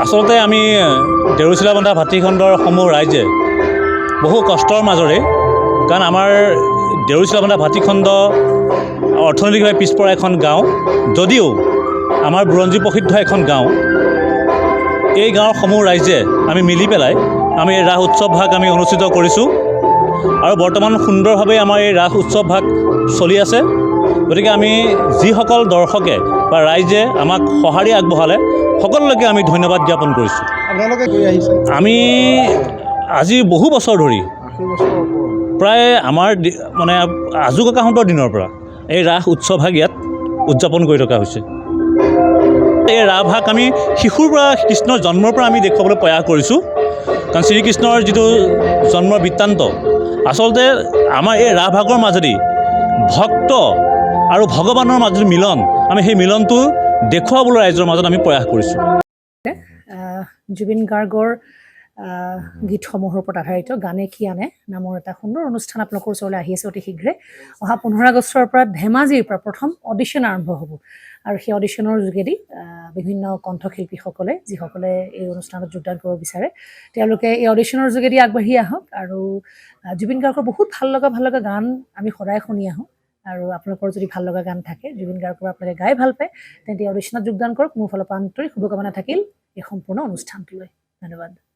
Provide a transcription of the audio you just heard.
আচলতে আমি দেউৰচিলাবন্ধা ভাতৃখণ্ডৰ সমূহ ৰাইজে বহু কষ্টৰ মাজৰে, কাৰণ আমাৰ দেউৰচিলাবন্ধা ভাতৃখণ্ড অৰ্থনৈতিকভাৱে পিছপৰা এখন গাঁও, যদিও আমাৰ বুৰঞ্জী প্ৰসিদ্ধ এখন গাঁও। এই গাঁৱৰ সমূহ ৰাইজে আমি মিলি পেলাই আমি এই ৰাস উৎসৱভাগ আমি অনুষ্ঠিত কৰিছোঁ আৰু বৰ্তমান সুন্দৰভাৱে আমাৰ এই ৰাস উৎসৱভাগ চলি আছে। গতিকে আমি যিসকল দৰ্শকে বা ৰাইজে আমাক সঁহাৰি আগবঢ়ালে সকলোলৈকে আমি ধন্যবাদ জ্ঞাপন কৰিছোঁ। আপোনালোকে গৈ আহিছে? আমি আজি বহু বছৰ ধৰি, প্ৰায় আমাৰ মানে আজু ককাহঁতৰ দিনৰ পৰা এই ৰাস উৎসৱভাগ ইয়াত উদযাপন কৰি থকা হৈছে। এই ৰাসভাগ আমি শিশুৰ পৰা কৃষ্ণৰ জন্মৰ পৰা আমি দেখুৱাবলৈ প্ৰয়াস কৰিছোঁ, কাৰণ শ্ৰীকৃষ্ণৰ যিটো জন্মৰ বৃত্তান্ত আচলতে আমাৰ এই ৰাসভাগৰ মাজেদি ভক্ত আৰু ভগৱানৰ মাজত মিলন, আমি সেই মিলনটো দেখুৱাবলৈ ৰাইজৰ মাজত আমি প্ৰয়াস কৰিছোঁ। জুবিন গাৰ্গৰ গীতসমূহৰ ওপৰত আধাৰিত গানে কি আনে নামৰ এটা সুন্দৰ অনুষ্ঠান আপোনালোকৰ ওচৰলৈ আহি আছে অতি শীঘ্ৰে। অহা 15 আগষ্টৰ পৰা ধেমাজিৰ পৰা প্ৰথম অডিশ্যন আৰম্ভ হ'ব আৰু সেই অডিশ্যনৰ যোগেদি বিভিন্ন কণ্ঠশিল্পীসকলে যিসকলে এই অনুষ্ঠানত যোগদান কৰিব বিচাৰে তেওঁলোকে এই অডিশ্যনৰ যোগেদি আগবাঢ়ি আহক আৰু জুবিন গাৰ্গৰ বহুত ভাল লগা গান আমি সদায় শুনি আহোঁ। আৰু আপোনালোকৰ যদি ভাল লগা গান থাকে, জুবিন গাৰ্গৰ আপোনালোকে গাই ভাল পায়, তেন্তে অডিশ্যনত যোগদান কৰক। মোৰ ফালৰ পৰা আন্তৰিক শুভকামনা থাকিল এই সম্পূৰ্ণ অনুষ্ঠানটোলৈ। ধন্যবাদ।